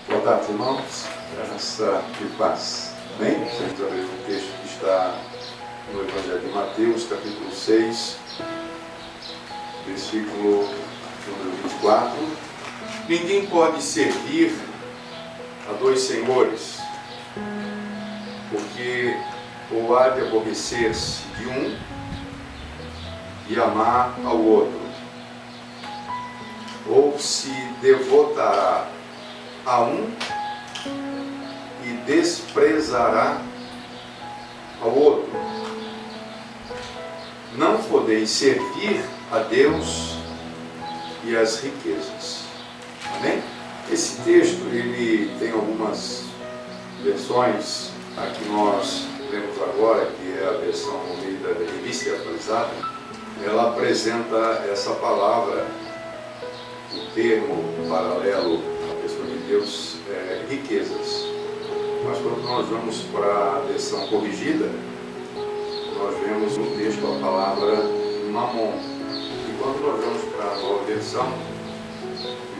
Boa tarde, irmãos. Graça e paz. Amém? Vamos abrir um texto que está no Evangelho de Mateus, capítulo 6, versículo número 24. Ninguém pode servir a dois senhores, porque ou há de aborrecer-se de um e amar ao outro, ou se devotará a um e desprezará ao outro. Não podeis servir a Deus e às riquezas. Amém? Esse texto, ele tem algumas versões. A que nós lemos agora, que é a versão da Revista Atualizada, ela apresenta essa palavra, o termo paralelo à pessoa de Deus, riquezas. Mas quando nós vamos para a versão corrigida, nós vemos no texto a palavra mamon. E quando nós vamos para a nova versão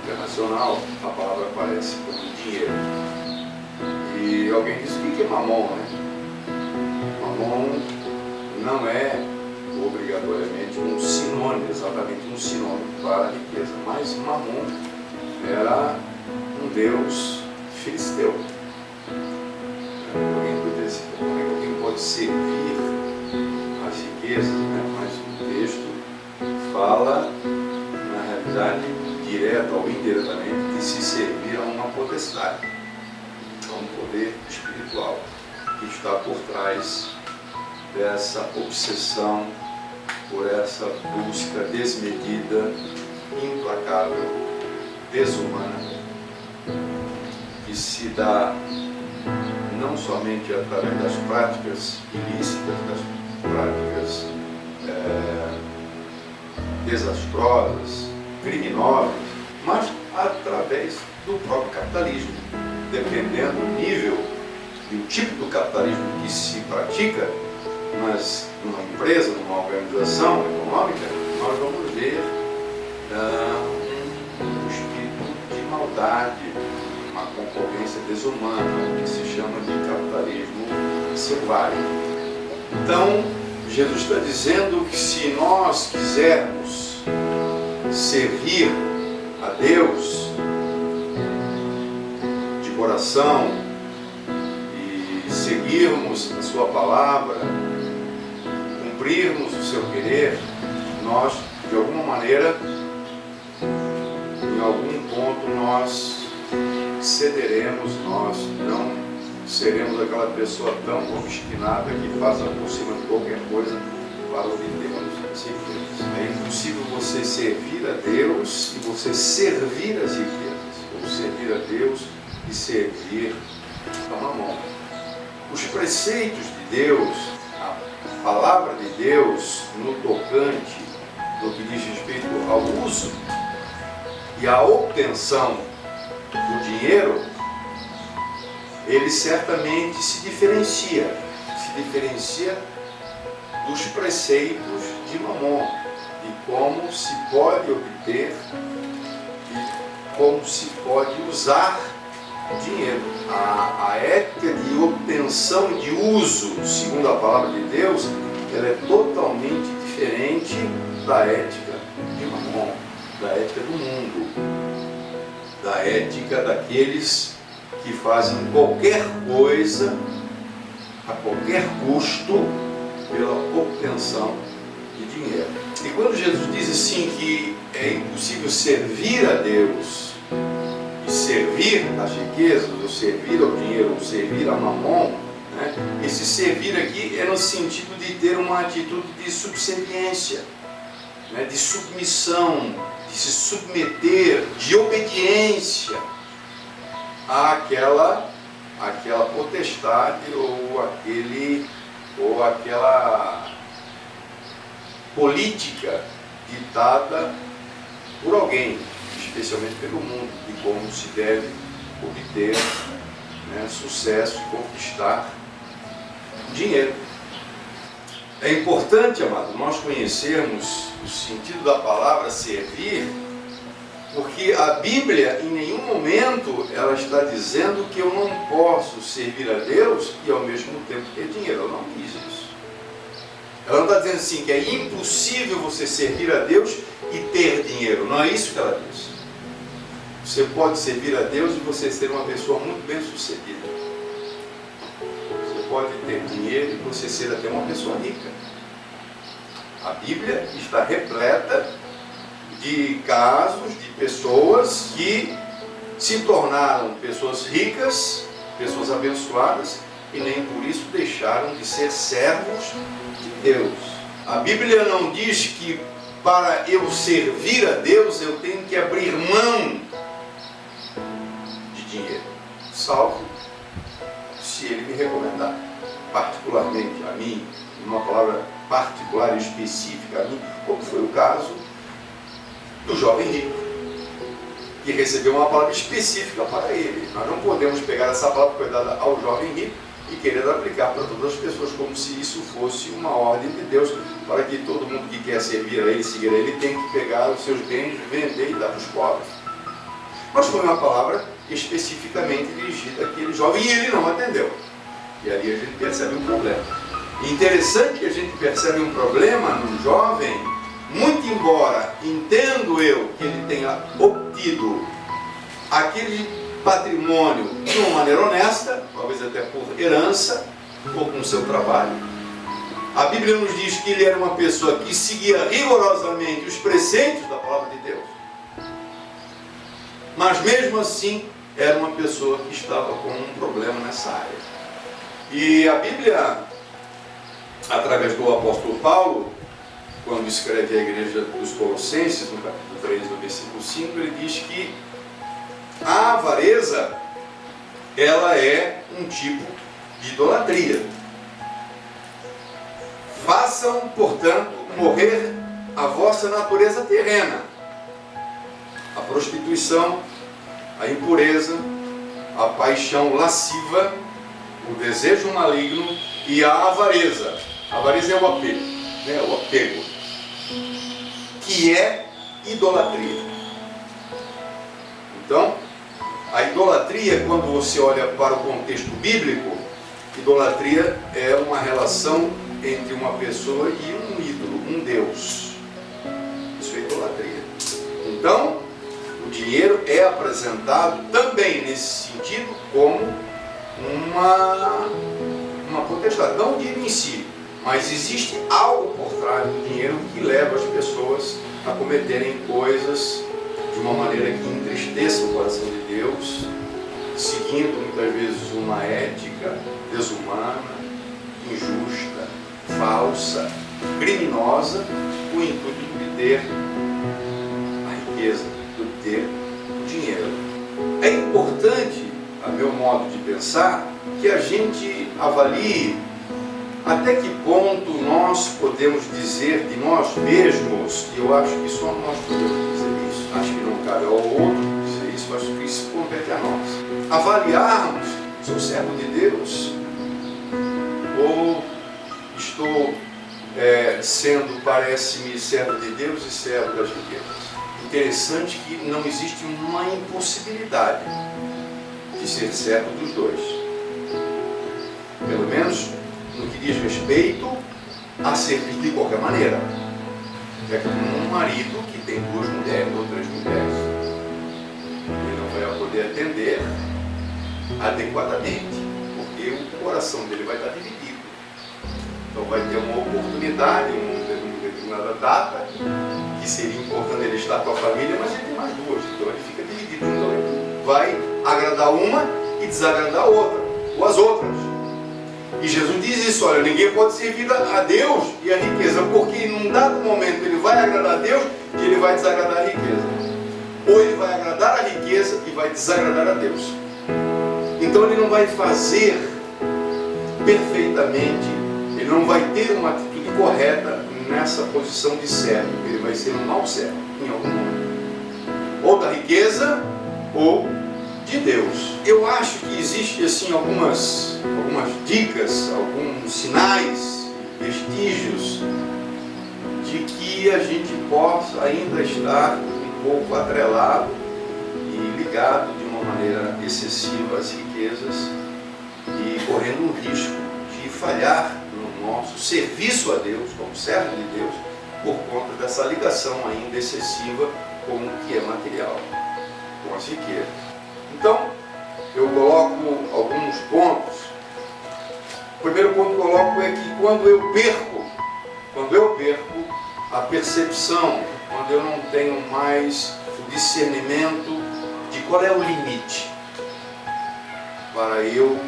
internacional, a palavra aparece como dinheiro. E alguém diz, o que é mamon, né? Mamon não é obrigatoriamente um sinônimo, exatamente um sinônimo para a riqueza, mas mamon era um deus filisteu. Alguém pode servir as riquezas, né? Mas o texto fala, na realidade, direta ou indiretamente, de se servir a uma potestade, a um poder espiritual que está por trás dessa obsessão por essa busca desmedida, implacável, desumana, que se dá não somente através das práticas ilícitas, das práticas desastrosas, criminosas, mas através do próprio capitalismo. Dependendo do nível e o tipo do capitalismo que se pratica, mas numa empresa, numa organização econômica, nós vamos ver um espírito de maldade, uma concorrência desumana, o que se chama de capitalismo selvagem. Então, Jesus está dizendo que se nós quisermos servir a Deus de coração e seguirmos a sua palavra, cumprirmos o seu querer, nós, de alguma maneira, em algum ponto, nós cederemos, nós não seremos aquela pessoa tão obstinada que faça por cima de qualquer coisa para obtermos riquezas. É impossível você servir a Deus e você servir as riquezas, ou servir a Deus e servir a mamon. Os preceitos de Deus, a palavra de Deus no tocante do que diz respeito ao uso e à obtenção do dinheiro, ele certamente se diferencia dos preceitos de mamon, de como se pode obter e como se pode usar o dinheiro. A ética de obtenção e de uso, segundo a palavra de Deus, ela é totalmente diferente da ética de mamon, da ética do mundo, da ética daqueles que fazem qualquer coisa a qualquer custo pela obtenção de dinheiro. E quando Jesus diz assim que é impossível servir a Deus e servir às riquezas, ou servir ao dinheiro, ou servir a mamon, né? Esse servir aqui é no sentido de ter uma atitude de subserviência, né? De submissão, de se submeter, de obediência àquela potestade ou aquela política ditada por alguém, especialmente pelo mundo, de como se deve obter, né, sucesso e conquistar dinheiro. É importante, amado, nós conhecermos o sentido da palavra servir Porque a Bíblia, em nenhum momento, ela está dizendo que eu não posso servir a Deus e ao mesmo tempo ter dinheiro. Ela não diz isso. Ela não está dizendo assim que é impossível você servir a Deus e ter dinheiro. Não é isso que ela diz. Você pode servir a Deus e você ser uma pessoa muito bem sucedida. Você pode ter dinheiro e você ser até uma pessoa rica. A Bíblia está repleta de casos de pessoas que se tornaram pessoas ricas, pessoas abençoadas, e nem por isso deixaram de ser servos de Deus. A Bíblia não diz que para eu servir a Deus eu tenho que abrir mão de dinheiro, salvo se Ele me recomendar, particularmente a mim, uma palavra particular e específica a mim, como foi o caso do jovem rico, que recebeu uma palavra específica para ele. Nós não podemos pegar essa palavra que foi dada ao jovem rico e querer aplicar para todas as pessoas, como se isso fosse uma ordem de Deus, para que todo mundo que quer servir a Ele, seguir a Ele, tem que pegar os seus bens, vender e dar para os pobres. Mas foi uma palavra especificamente dirigida àquele jovem e ele não atendeu. E ali a gente percebe um problema. Interessante que a gente percebe um problema no jovem, muito embora entendo eu que ele tenha obtido aquele patrimônio de uma maneira honesta, talvez até por herança ou com seu trabalho. A Bíblia nos diz que ele era uma pessoa que seguia rigorosamente os preceitos da palavra de Deus, mas mesmo assim era uma pessoa que estava com um problema nessa área. E a Bíblia, através do apóstolo Paulo, quando escreve a igreja dos Colossenses, no capítulo 3, no versículo 5, ele diz que a avareza, ela é um tipo de idolatria. Façam, portanto, morrer a vossa natureza terrena, a prostituição, a impureza, a paixão lasciva, o desejo maligno e a avareza. A avareza é o apego, né? O apego, que é idolatria. Então, a idolatria, quando você olha para o contexto bíblico, idolatria é uma relação entre uma pessoa e um ídolo, um Deus. Isso é idolatria. Então, o dinheiro é apresentado também nesse sentido como uma potestade, não o dinheiro em si, mas existe algo por trás do dinheiro que leva as pessoas a cometerem coisas de uma maneira que entristeça o coração de Deus, seguindo muitas vezes uma ética desumana, injusta, falsa, criminosa, com o intuito de ter a riqueza, de ter o dinheiro. É importante, a meu modo de pensar, que a gente avalie até que ponto nós podemos dizer de nós mesmos, e eu acho que só nós podemos dizer isso, acho que não cabe ao outro dizer isso, acho que isso compete a nós. Avaliarmos, sou servo de Deus, ou estou sendo, parece-me, servo de Deus e servo das riquezas. Interessante que não existe uma impossibilidade de ser servo dos dois. Pelo menos no que diz respeito a servir de qualquer maneira. É como um marido que tem 2 mulheres ou 3 mulheres. Ele não vai poder atender adequadamente, porque o coração dele vai estar dividido. Então vai ter uma oportunidade, uma determinada data, que seria importante ele estar com a família, mas ele tem mais 2, então ele fica dividido. Então ele vai agradar uma e desagradar a outra, ou as outras. E Jesus diz isso, olha, ninguém pode servir a Deus e a riqueza, porque em um dado momento ele vai agradar a Deus e ele vai desagradar a riqueza. Ou ele vai agradar a riqueza e vai desagradar a Deus. Então ele não vai fazer perfeitamente, ele não vai ter uma atitude correta nessa posição de servo, ele vai ser um mau servo em algum momento. Ou da riqueza, ou de Deus. Eu acho que existe assim algumas dicas, alguns sinais, vestígios de que a gente possa ainda estar pouco atrelado e ligado de uma maneira excessiva às riquezas e correndo um risco de falhar no nosso serviço a Deus, como servo de Deus, por conta dessa ligação ainda excessiva com o que é material, com as riquezas. Então, eu coloco alguns pontos. O primeiro ponto que eu coloco é que quando eu perco a percepção, quando eu não tenho mais o discernimento de qual é o limite para eu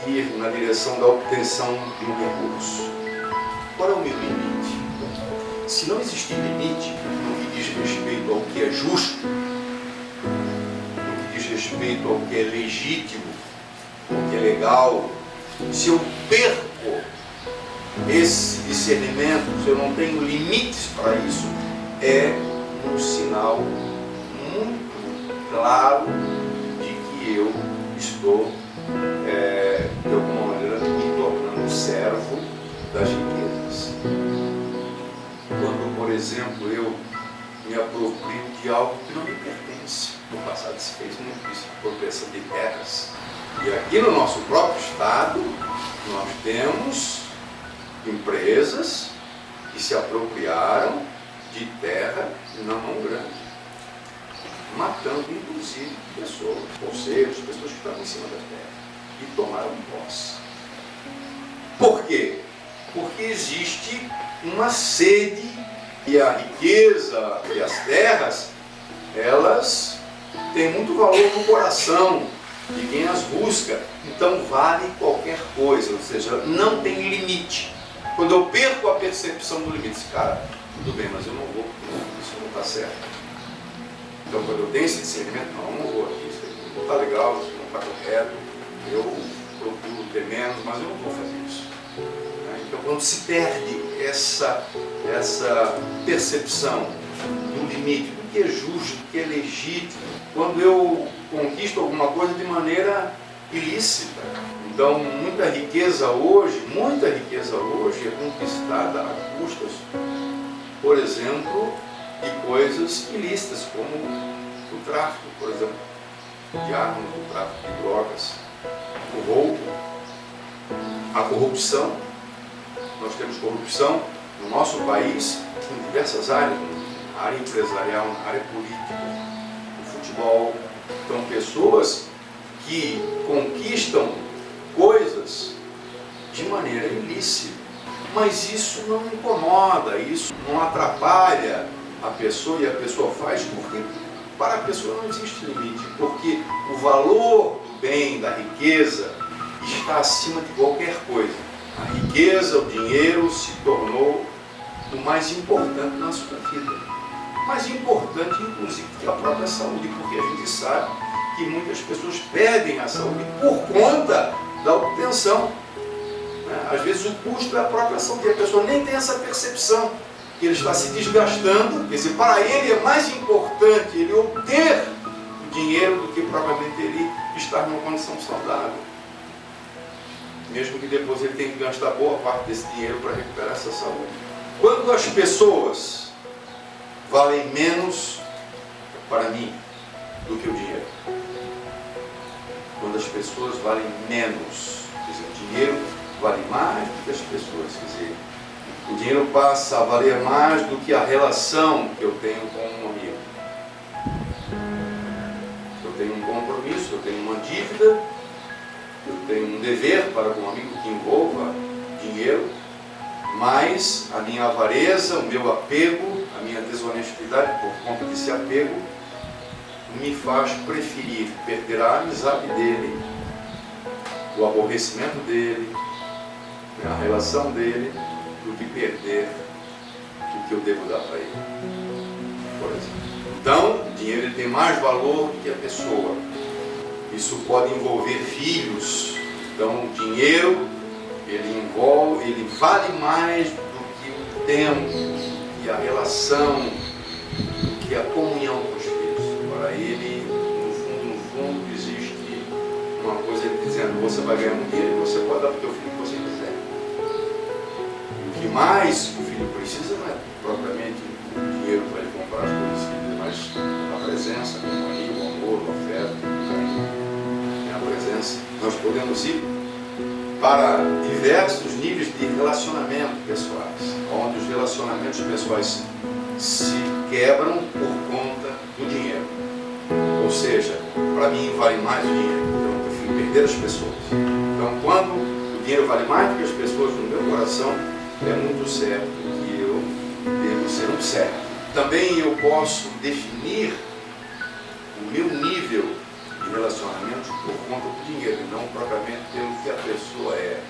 ir na direção da obtenção de um recurso. Qual é o meu limite? Se não existir limite no que diz respeito ao que é justo, no que diz respeito ao que é legítimo, ao que é legal, se eu perco esse discernimento, se eu não tenho limites para isso, é um sinal muito claro de que eu estou, de alguma maneira, me tornando servo das riquezas. Quando, por exemplo, eu me aproprio de algo que não me pertence. No passado se fez muito isso, apropriação de terras. E aqui no nosso próprio estado, nós temos empresas que se apropriaram de terra na mão grande, matando inclusive pessoas, bolseiros, pessoas que estavam em cima da terra, e tomaram posse. Por quê? Porque existe uma sede, e a riqueza e as terras, elas têm muito valor no coração de quem as busca, então vale qualquer coisa, ou seja, não tem limite. Quando eu perco a percepção do limite, cara, tudo bem, mas eu não vou, isso não está certo. Então quando eu tenho esse discernimento, não vou aqui, isso não está legal, isso não está correto, eu procuro ter menos, mas eu não vou fazer isso. Então quando se perde essa percepção do limite, do que é justo, do que é legítimo, quando eu conquisto alguma coisa de maneira ilícita. Então muita riqueza hoje é conquistada a custas, por exemplo, de coisas ilícitas, como o tráfico, por exemplo, de armas, o tráfico de drogas, o roubo, a corrupção. Nós temos corrupção no nosso país em diversas áreas, na área empresarial, na área política, no futebol. Então pessoas que conquistam coisas de maneira ilícita, mas isso não incomoda, isso não atrapalha a pessoa, e a pessoa faz porque para a pessoa não existe limite, porque o valor do bem, da riqueza, está acima de qualquer coisa. A riqueza, o dinheiro se tornou o mais importante na sua vida, mais importante inclusive que a própria saúde, porque a gente sabe que muitas pessoas perdem a saúde por conta da obtenção. Às vezes o custo é a própria saúde, a pessoa nem tem essa percepção que ele está se desgastando, quer dizer, para ele é mais importante ele obter o dinheiro do que propriamente ele estar numa condição saudável. Mesmo que depois ele tenha que gastar boa parte desse dinheiro para recuperar essa saúde. Quando as pessoas valem menos para mim do que o dinheiro, quando as pessoas valem menos, quer dizer, o dinheiro vale mais do que as pessoas, quer dizer, o dinheiro passa a valer mais do que a relação que eu tenho com um amigo. Eu tenho um compromisso, eu tenho uma dívida, eu tenho um dever para com um amigo que envolva dinheiro, mas a minha avareza, o meu apego, a minha desonestidade por conta desse apego, me faz preferir perder a amizade dele, o aborrecimento dele, a relação dele, do que perder o que eu devo dar para ele, por exemplo. Então, o dinheiro ele tem mais valor do que a pessoa. Isso pode envolver filhos. Então, o dinheiro ele vale mais do que o tempo, e a relação, do que a comunhão com os filhos. Para ele, no fundo, existe uma coisa ele dizendo: você vai ganhar um dinheiro, você pode dar para o teu filho o que você quiser. O que mais o filho precisa não é propriamente o dinheiro para ele comprar as coisas inclusive, para diversos níveis de relacionamento pessoais, onde os relacionamentos pessoais se quebram por conta do dinheiro. Ou seja, para mim vale mais o dinheiro, então eu prefiro perder as pessoas. Então, quando o dinheiro vale mais do que as pessoas, no meu coração, é muito certo que eu devo ser um servo. Também eu posso definir o meu nível de relacionamento por conta do dinheiro, e não propriamente pelo que a pessoa é.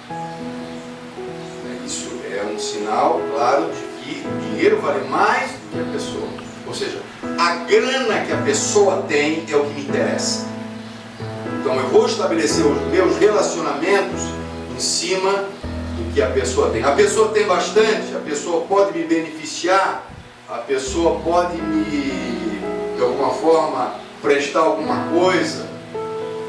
Isso é um sinal claro de que o dinheiro vale mais do que a pessoa. Ou seja, a grana que a pessoa tem é o que me interessa. Então eu vou estabelecer os meus relacionamentos em cima do que a pessoa tem. A pessoa tem bastante, a pessoa pode me beneficiar, a pessoa pode me, de alguma forma, prestar alguma coisa,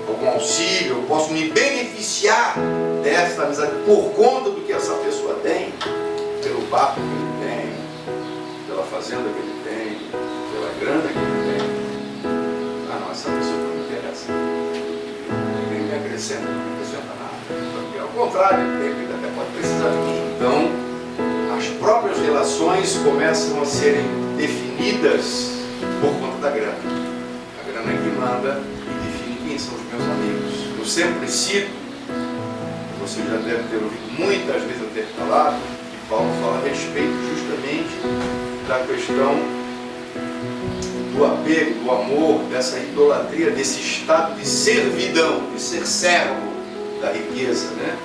algum auxílio, eu posso me beneficiar dessa amizade por conta do que essa pessoa tem, pelo barco que ele tem, pela fazenda que ele tem, pela grana que ele tem. Ah não, essa pessoa não me interessa. Nem me acrescenta, não me acrescenta nada. Porque, ao contrário, ele até pode precisar de mim. Então, as próprias relações começam a serem definidas por conta da grana. A grana é que manda e define quem são os meus amigos. Eu sempre cito, você já deve ter ouvido muitas vezes eu ter falado, que Paulo fala a respeito justamente da questão do apego, do amor, dessa idolatria, desse estado de servidão, de ser servo da riqueza, né?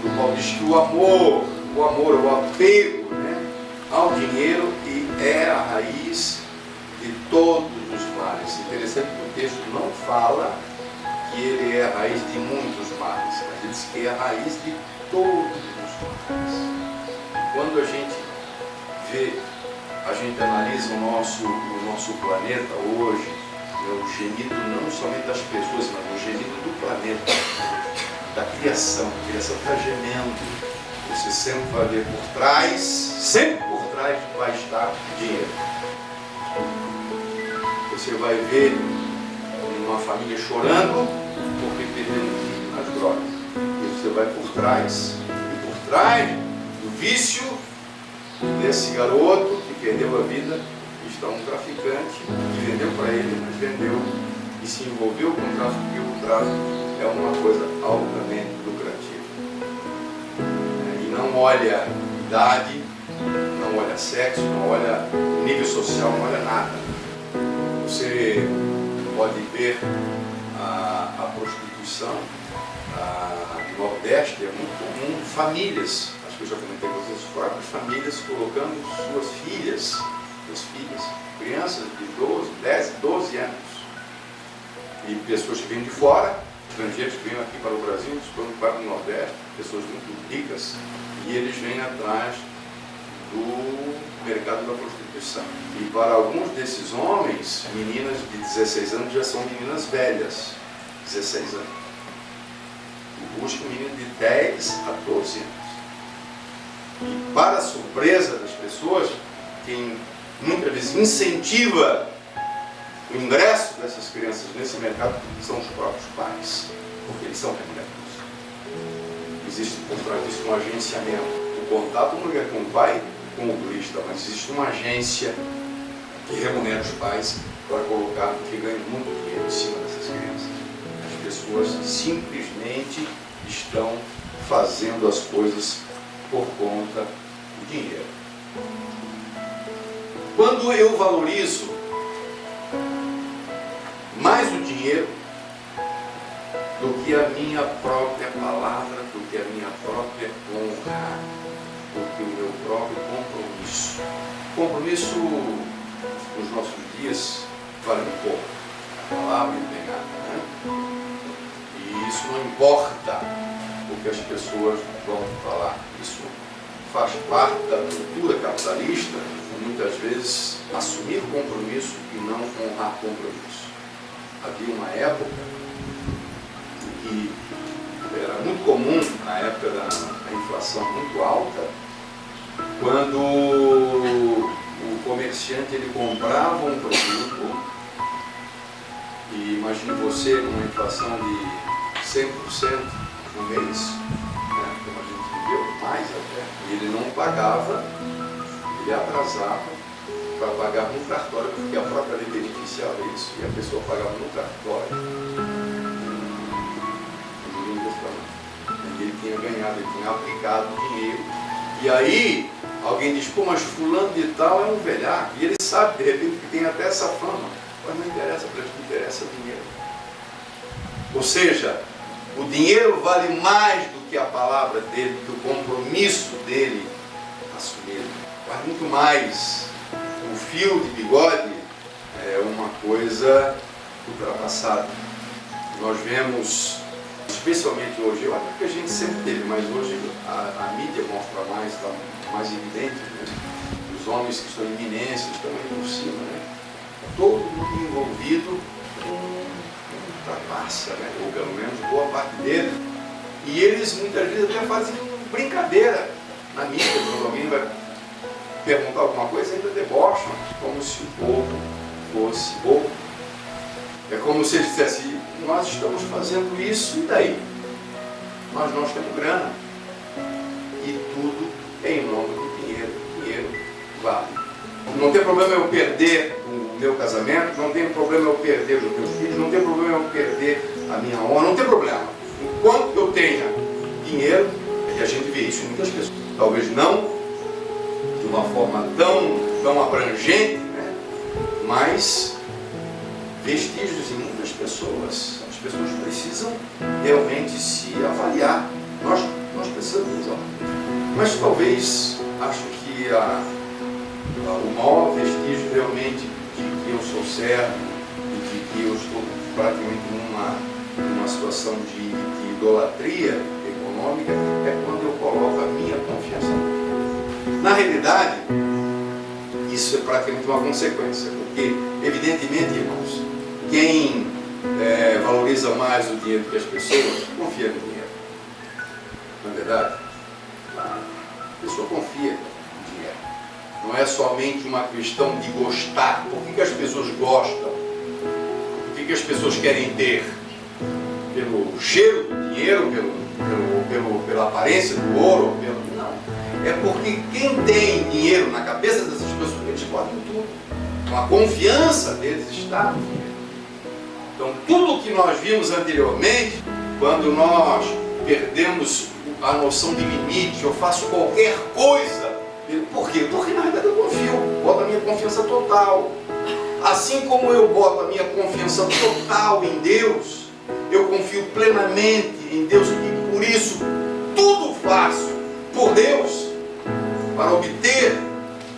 Quando Paulo diz que o amor, o apego, né, ao dinheiro é a raiz de todos os males. Interessante que o texto não fala que ele é a raiz de muitos males, mas ele diz que é a raiz de todos os males. Quando a gente vê, a gente analisa o nosso planeta hoje, o gemido não somente das pessoas, mas o gemido do planeta, da criação. A criação está gemendo. Você sempre vai ver por trás, sempre por trás vai estar dinheiro. Você vai ver uma família chorando porque perdeu um filho nas drogas. E você vai por trás do vício desse garoto que perdeu a vida, está um traficante que vendeu para ele, mas vendeu e se envolveu com o tráfico, porque o tráfico é uma coisa altamente lucrativa. E não olha idade, não olha sexo, não olha nível social, não olha nada. Você pode ver a prostituição no Nordeste, é muito comum, famílias, acho que eu já comentei com vocês, próprias famílias colocando suas filhas, crianças de 12, 10, 12 anos, e pessoas que vêm de fora, estrangeiros que vêm aqui para o Brasil, para o Nordeste, pessoas muito ricas, e eles vêm atrás do mercado da prostituição. E para alguns desses homens, meninas de 16 anos já são meninas velhas, 16 anos. E buscam meninas de 10 a 12 anos. E para a surpresa das pessoas, quem muitas vezes incentiva o ingresso dessas crianças nesse mercado são os próprios pais, porque eles são remunerados. Existe por trás disso um agenciamento. O contato não é com o pai, com o turista, mas existe uma agência que remunera os pais para colocar, que ganha muito dinheiro em cima dessas crianças. As pessoas simplesmente estão fazendo as coisas por conta do dinheiro. Quando eu valorizo mais o dinheiro do que a minha própria palavra, do que a minha própria honra, do que o meu próprio compromisso. Compromisso nos nossos dias vale um pouco. A palavra não tem nada, né? E isso não importa o que as pessoas vão falar. Isso faz parte da cultura capitalista, muitas vezes assumir compromisso e não honrar compromisso. Havia uma época que era muito comum, na época da inflação muito alta, quando o comerciante ele comprava um produto, e imagine você com uma inflação de 100% no mês, né, como a gente viveu, mais até. E ele não pagava, ele atrasava para pagar no cartório, porque a própria lei beneficiava isso, e a pessoa pagava no cartório. Ele tinha ganhado, ele tinha aplicado dinheiro. E aí, alguém diz, pô, mas fulano de tal é um velhaco. E ele sabe, de repente, que tem até essa fama. Mas não interessa para ele, interessa o dinheiro. Ou seja, o dinheiro vale mais do que a palavra dele, do que o compromisso dele assumido. Vale muito mais. O fio de bigode é uma coisa ultrapassada. Nós vemos, especialmente hoje, eu acho que a gente sempre teve, mas hoje a mídia mostra mais, está mais evidente, né? Os homens que estão em eminência estão aí por cima, né? Todo mundo envolvido com trapaça, né? Ou pelo menos boa parte deles. E eles muitas vezes até fazem brincadeira na mídia, quando alguém vai perguntar alguma coisa, ainda debocham, como se o povo fosse bobo. É como se eles dissessem, nós estamos fazendo isso, e daí? Mas nós temos grana. E tudo é em nome do dinheiro. Dinheiro vale. Não tem problema eu perder o meu casamento, não tem problema eu perder os meus filhos, não tem problema eu perder a minha honra, não tem problema. Enquanto eu tenha dinheiro, e a gente vê isso em muitas pessoas, talvez não de uma forma tão abrangente, né? Mas vestígios em muitas pessoas. As pessoas precisam realmente se avaliar. Nós precisamos nos avaliar. Mas talvez, acho que o maior vestígio realmente de que eu sou servo e de que eu estou praticamente numa situação de idolatria econômica é quando eu coloco a minha confiança. Na realidade, isso é praticamente uma consequência, porque, evidentemente, irmãos, quem valoriza mais o dinheiro que as pessoas confia no dinheiro. Não é verdade? A pessoa confia no dinheiro. Não é somente uma questão de gostar. Por que as pessoas gostam? Por que as pessoas querem ter? Pelo cheiro do dinheiro, pela aparência do ouro? Não. É porque quem tem dinheiro na cabeça dessas pessoas, eles podem tudo. Então a confiança deles está no dinheiro. Então tudo que nós vimos anteriormente, quando nós perdemos a noção de limite, eu faço qualquer coisa. Por quê? Porque na verdade eu confio, boto a minha confiança total. Assim como eu boto a minha confiança total em Deus, eu confio plenamente em Deus e por isso tudo faço por Deus para obter,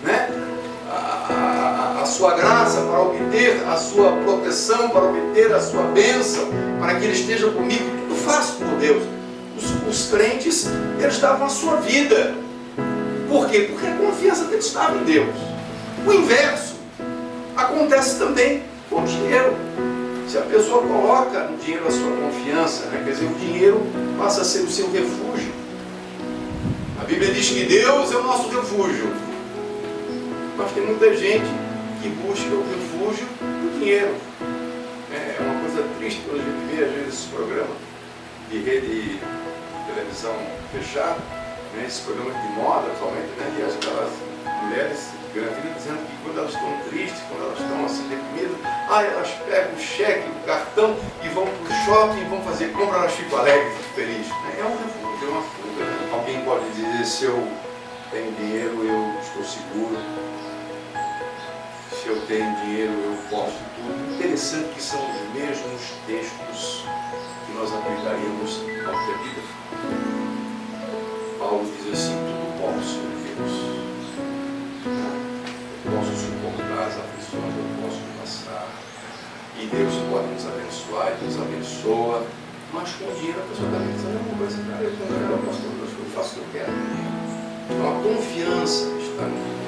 né, a sua graça, para obter a sua proteção, para obter a sua bênção, para que Ele esteja comigo. Tudo faço por Deus. Os crentes, eles davam a sua vida. Por quê? Porque a confiança deles estava em Deus. O inverso acontece também com o dinheiro. Se a pessoa coloca no dinheiro a sua confiança, né, quer dizer, o dinheiro passa a ser o seu refúgio. A Bíblia diz que Deus é o nosso refúgio. Mas tem muita gente que busca o refúgio do dinheiro. É uma coisa triste quando a gente vê, às vezes, esse programa de rede de televisão fechada, né, esse programa de moda atualmente, né, e aquelas mulheres grandes dizendo que quando elas estão tristes, quando elas estão assim deprimidas, elas pegam o cheque, o cartão e vão para o shopping, vão fazer compra, elas ficam alegres, ficam felizes. É um refúgio, é uma fuga. Né? Alguém pode dizer, se eu tenho dinheiro, eu estou seguro. Se eu tenho dinheiro, eu posso tudo. Interessante que são os mesmos textos que nós aplicaríamos ao que a vida. Paulo diz assim, tudo posso em Deus. Eu posso suportar as aflições, eu posso passar. E Deus pode nos abençoar e nos abençoa. Mas com o dinheiro a pessoa também diz, não, coisa, cara, eu com dinheiro eu posso fazer as coisas, eu faço o que eu quero. Então a confiança está no dinheiro.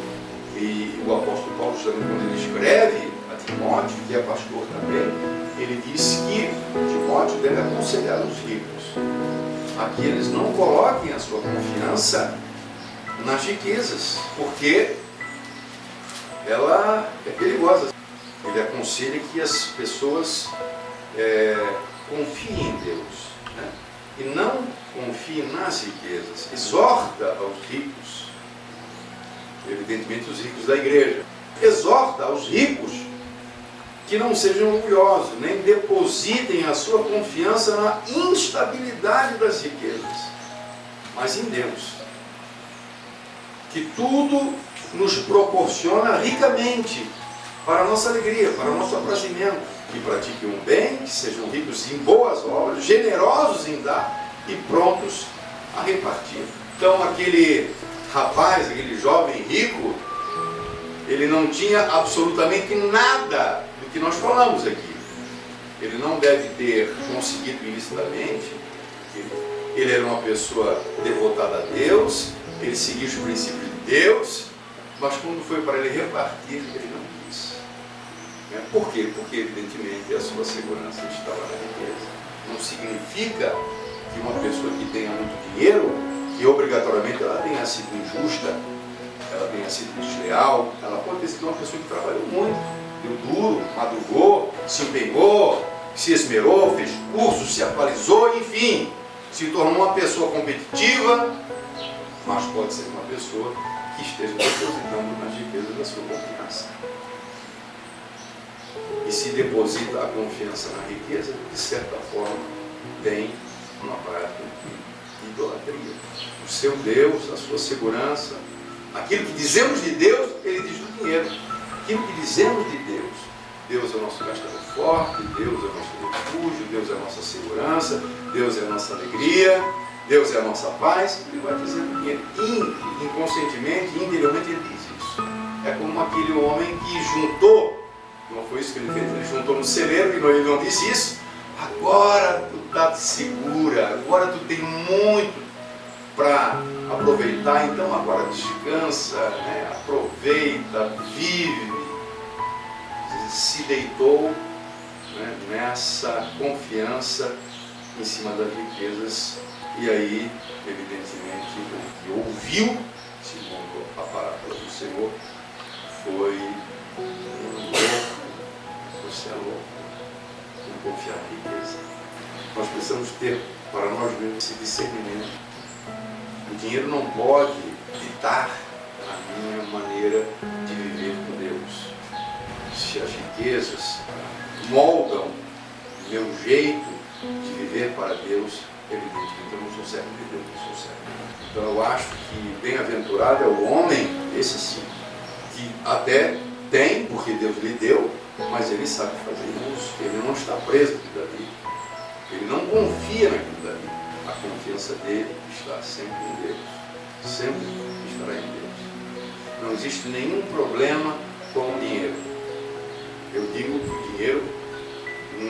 E o apóstolo Paulo, justamente quando ele escreve a Timóteo, que é pastor também, ele diz que Timóteo deve aconselhar os ricos a que eles não coloquem a sua confiança nas riquezas, porque ela é perigosa. Ele aconselha que as pessoas confiem em Deus, né? e não confie nas riquezas. Exorta aos ricos, evidentemente os ricos da igreja, exorta aos ricos que não sejam orgulhosos, nem depositem a sua confiança na instabilidade das riquezas, mas em Deus, que tudo nos proporciona ricamente para a nossa alegria, para o nosso aprazimento, que pratiquem um bem, que sejam ricos em boas obras, generosos em dar e prontos a repartir. Então aquele rapaz, aquele jovem rico, ele não tinha absolutamente nada do que nós falamos aqui. Ele não deve ter conseguido ilicitamente, ele era uma pessoa devotada a Deus, ele seguia os princípios de Deus, mas quando foi para ele repartir, ele não quis. Por quê? Porque evidentemente a sua segurança estava na riqueza. Não significa que uma pessoa que tenha muito dinheiro, que obrigatoriamente ela tenha sido injusta, ela tenha sido desleal. Ela pode ter sido uma pessoa que trabalhou muito, deu duro, madrugou, se empenhou, se esmerou, fez cursos, se atualizou, enfim, se tornou uma pessoa competitiva, mas pode ser uma pessoa que esteja depositando nas riquezas da sua confiança. E se deposita a confiança na riqueza, de certa forma, tem uma prática de idolatria. O seu Deus, a sua segurança, aquilo que dizemos de Deus, ele diz do dinheiro. Aquilo que dizemos de Deus, Deus é o nosso castelo forte, Deus é o nosso refúgio, Deus é a nossa segurança, Deus é a nossa alegria, Deus é a nossa paz, ele vai dizer do dinheiro. Inconscientemente, interiormente, ele diz isso. É como aquele homem que juntou, não foi isso que ele fez, ele juntou no celeiro, e ele não disse isso. Agora tu está segura, agora tu tem muito para aproveitar, então agora descansa, aproveita, vive. Se deitou nessa confiança em cima das riquezas, e aí, evidentemente, o que ouviu, segundo a parábola do Senhor, foi louco, você é louco, não confiar na riqueza. Nós precisamos ter para nós mesmos esse discernimento. O dinheiro não pode ditar a minha maneira de viver com Deus. Se as riquezas moldam o meu jeito de viver para Deus, evidentemente eu não sou servo de Deus, eu sou servo. Então eu acho que bem-aventurado é o homem, esse sim, que até tem, porque Deus lhe deu, mas ele sabe fazer uso, ele não está preso naquilo dali, ele não confia naquilo dali. A confiança dele está sempre em Deus, sempre estará em Deus. Não existe nenhum problema com o dinheiro. Eu digo que o dinheiro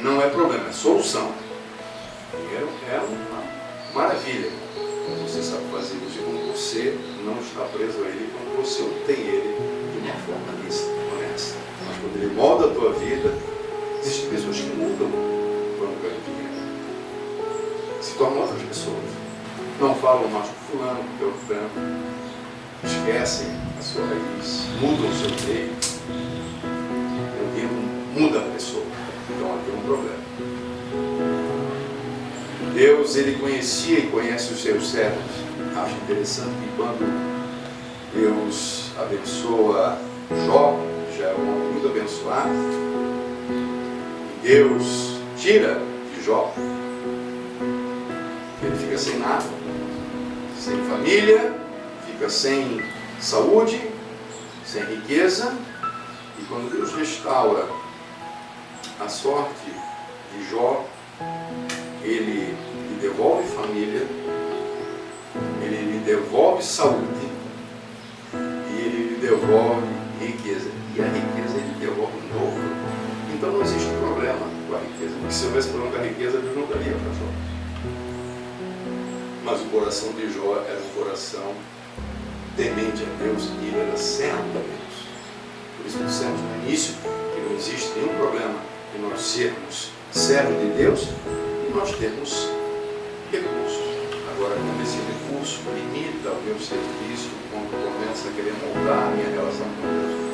não é problema, é solução. O dinheiro é uma maravilha. Quando você sabe fazer uso, quando você não está preso a ele, quando você obtém ele de uma forma lícita, honesta. Mas quando ele molda a tua vida, existem pessoas que mudam quando ganham dinheiro. Se tornam outras pessoas. Não falam mais com fulano, com teu franco. Esquecem a sua raiz, mudam o seu jeito. O dinheiro muda a pessoa. Então aqui é um problema. Deus, ele conhecia e conhece os seus servos. Acho interessante que quando Deus abençoa Jó, já é um homem muito abençoado, e Deus tira de Jó, ele fica sem nada, sem família, fica sem saúde, sem riqueza, e quando Deus restaura a sorte de Jó, ele lhe devolve família, ele lhe devolve saúde e ele lhe devolve riqueza. E a riqueza ele devolve em dobro. Então não existe problema com a riqueza. Porque se houvesse problema com a riqueza, Deus não daria para Jó. Mas o coração de Jó era um coração temente a Deus e ele era servo a Deus. Por isso dissemos no início que não existe nenhum problema em nós sermos servos de Deus e nós temos recursos. Agora, quando esse recurso limita o meu serviço, quando começa a querer moldar a minha relação com Deus,